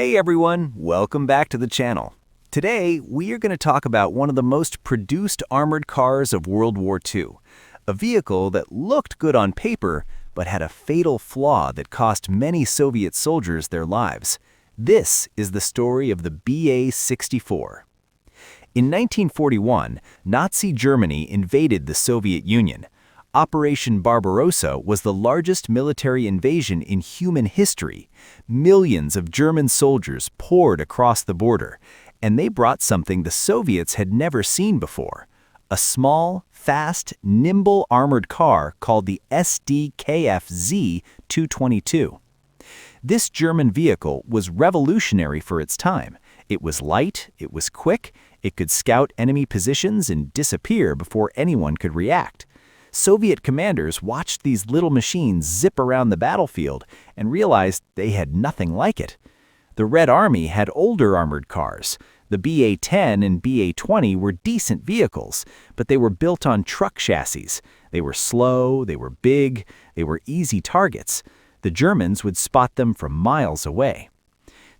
Hey everyone, welcome back to the channel. Today, we are going to talk about one of the most produced armored cars of World War II, a vehicle that looked good on paper, but had a fatal flaw that cost many Soviet soldiers their lives. This is the story of the BA-64. In 1941, Nazi Germany invaded the Soviet Union. Operation Barbarossa was the largest military invasion in human history. Millions of German soldiers poured across the border, and they brought something the Soviets had never seen before: a small, fast, nimble armored car called the SDKFZ-222. This German vehicle was revolutionary for its time. It was light, it was quick, it could scout enemy positions and disappear before anyone could react. Soviet commanders watched these little machines zip around the battlefield and realized they had nothing like it. The Red Army had older armored cars. The BA-10 and BA-20 were decent vehicles, but they were built on truck chassis. They were slow, they were big, they were easy targets. The Germans would spot them from miles away.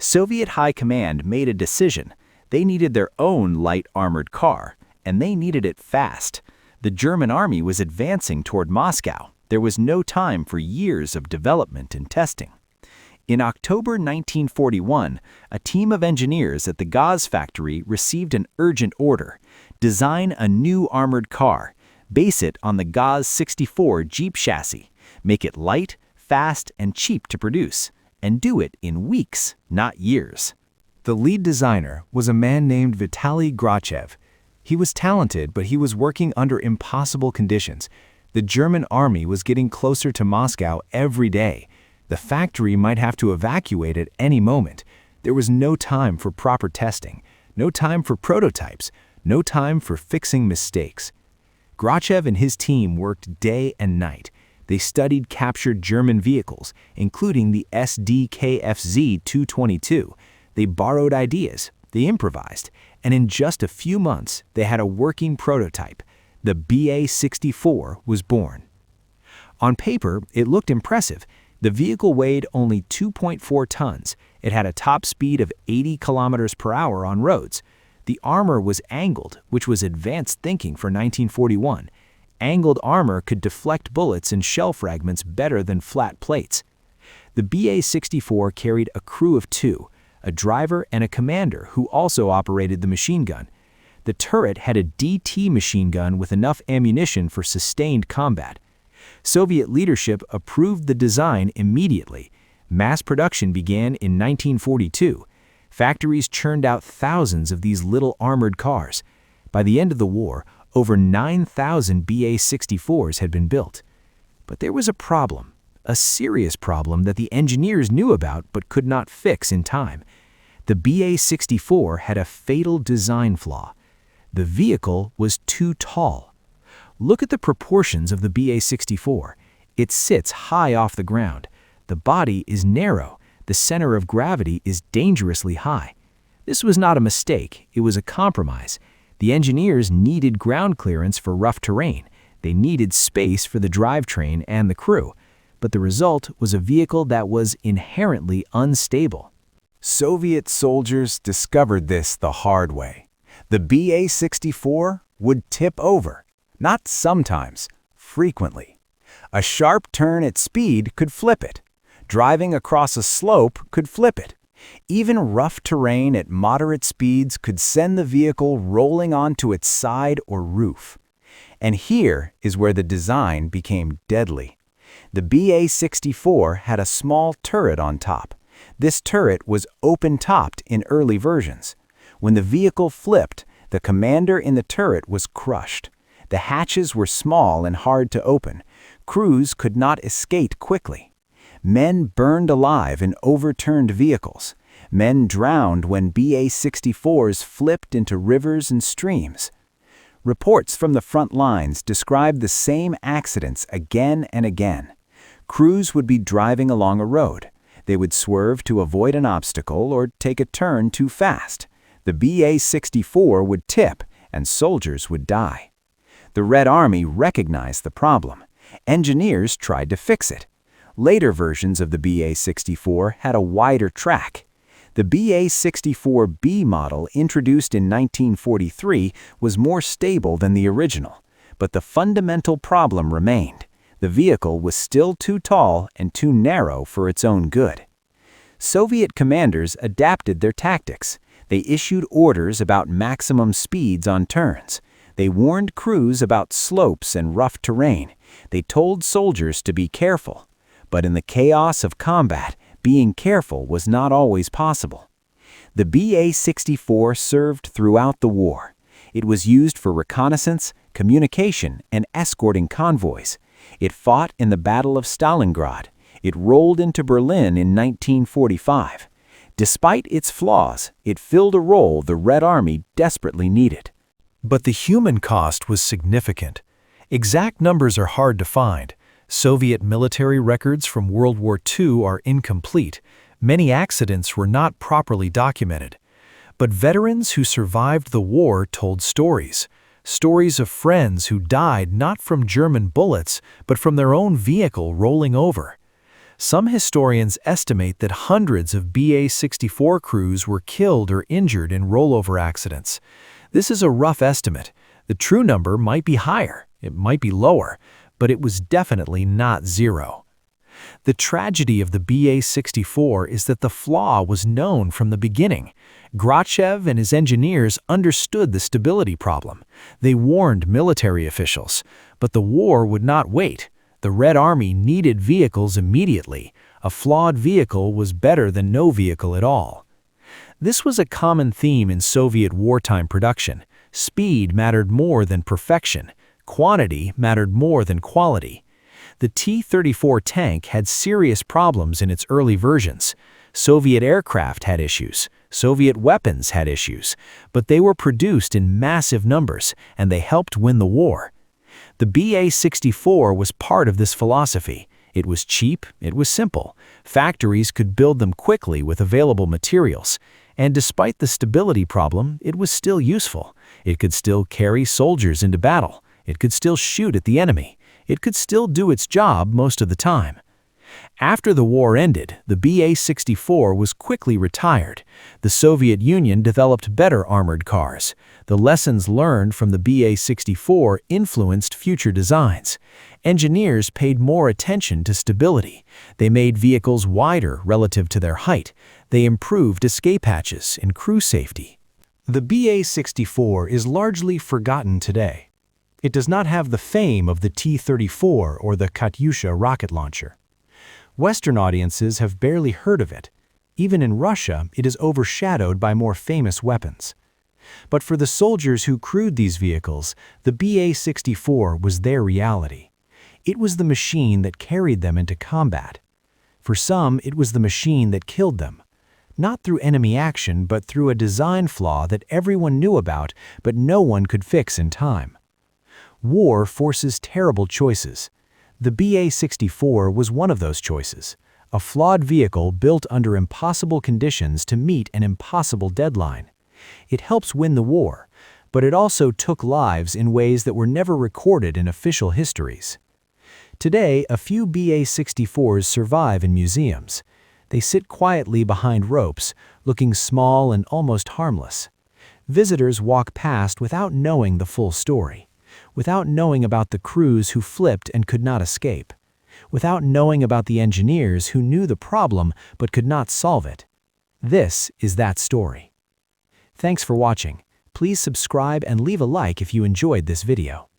Soviet High Command made a decision. They needed their own light armored car, and they needed it fast. The German army was advancing toward Moscow. There was no time for years of development and testing. In October 1941, a team of engineers at the Gauze factory received an urgent order: design a new armored car, base it on the Gauze 64 Jeep chassis, make it light, fast, and cheap to produce, and do it in weeks, not years. The lead designer was a man named Vitaly Grachev. He was talented, but he was working under impossible conditions. The German army was getting closer to Moscow every day. The factory might have to evacuate at any moment. There was no time for proper testing, no time for prototypes, no time for fixing mistakes. Grachev and his team worked day and night. They studied captured German vehicles, including the SDKFZ-222. They borrowed ideas, they improvised, and in just a few months, they had a working prototype. The BA-64 was born. On paper, it looked impressive. The vehicle weighed only 2.4 tons. It had a top speed of 80 kilometers per hour on roads. The armor was angled, which was advanced thinking for 1941. Angled armor could deflect bullets and shell fragments better than flat plates. The BA-64 carried a crew of two, a driver and a commander who also operated the machine gun. The turret had a DT machine gun with enough ammunition for sustained combat. Soviet leadership approved the design immediately. Mass production began in 1942. Factories churned out thousands of these little armored cars. By the end of the war, over 9,000 BA-64s had been built. But there was a problem. A serious problem that the engineers knew about but could not fix in time. The BA-64 had a fatal design flaw. The vehicle was too tall. Look at the proportions of the BA-64. It sits high off the ground. The body is narrow. The center of gravity is dangerously high. This was not a mistake. It was a compromise. The engineers needed ground clearance for rough terrain. They needed space for the drivetrain and the crew. But the result was a vehicle that was inherently unstable. Soviet soldiers discovered this the hard way. The BA-64 would tip over, not sometimes, frequently. A sharp turn at speed could flip it. Driving across a slope could flip it. Even rough terrain at moderate speeds could send the vehicle rolling onto its side or roof. And here is where the design became deadly. The BA-64 had a small turret on top. This turret was open-topped in early versions. When the vehicle flipped, the commander in the turret was crushed. The hatches were small and hard to open. Crews could not escape quickly. Men burned alive in overturned vehicles. Men drowned when BA-64s flipped into rivers and streams. Reports from the front lines described the same accidents again and again. Crews would be driving along a road. They would swerve to avoid an obstacle or take a turn too fast. The BA-64 would tip, and soldiers would die. The Red Army recognized the problem. Engineers tried to fix it. Later versions of the BA-64 had a wider track. The BA-64B model, introduced in 1943, was more stable than the original, but the fundamental problem remained. The vehicle was still too tall and too narrow for its own good. Soviet commanders adapted their tactics. They issued orders about maximum speeds on turns. They warned crews about slopes and rough terrain. They told soldiers to be careful. But in the chaos of combat, being careful was not always possible. The BA-64 served throughout the war. It was used for reconnaissance, communication, and escorting convoys. It fought in the Battle of Stalingrad. It rolled into Berlin in 1945. Despite its flaws, it filled a role the Red Army desperately needed. But the human cost was significant. Exact numbers are hard to find. Soviet military records from World War II are incomplete. Many accidents were not properly documented. But veterans who survived the war told stories. Stories of friends who died not from German bullets, but from their own vehicle rolling over. Some historians estimate that hundreds of BA-64 crews were killed or injured in rollover accidents. This is a rough estimate. The true number might be higher, it might be lower, but it was definitely not zero. The tragedy of the BA-64 is that the flaw was known from the beginning. Grachev and his engineers understood the stability problem. They warned military officials, but the war would not wait. The Red Army needed vehicles immediately. A flawed vehicle was better than no vehicle at all. This was a common theme in Soviet wartime production. Speed mattered more than perfection. Quantity mattered more than quality. The T-34 tank had serious problems in its early versions. Soviet aircraft had issues. Soviet weapons had issues. But they were produced in massive numbers, and they helped win the war. The BA-64 was part of this philosophy. It was cheap, it was simple. Factories could build them quickly with available materials. And despite the stability problem, it was still useful. It could still carry soldiers into battle. It could still shoot at the enemy. It could still do its job most of the time. After the war ended, the BA-64 was quickly retired. The Soviet Union developed better armored cars. The lessons learned from the BA-64 influenced future designs. Engineers paid more attention to stability. They made vehicles wider relative to their height. They improved escape hatches and crew safety. The BA-64 is largely forgotten today. It does not have the fame of the T-34 or the Katyusha rocket launcher. Western audiences have barely heard of it. Even in Russia, it is overshadowed by more famous weapons. But for the soldiers who crewed these vehicles, the BA-64 was their reality. It was the machine that carried them into combat. For some, it was the machine that killed them. Not through enemy action, but through a design flaw that everyone knew about, but no one could fix in time. War forces terrible choices. The BA-64 was one of those choices, a flawed vehicle built under impossible conditions to meet an impossible deadline. It helps win the war, but it also took lives in ways that were never recorded in official histories. Today, a few BA-64s survive in museums. They sit quietly behind ropes, looking small and almost harmless. Visitors walk past without knowing the full story. Without knowing about the crews who flipped and could not escape, without knowing about the engineers who knew the problem but could not solve it. This is that story. Thanks for watching. Please subscribe and leave a like if you enjoyed this video.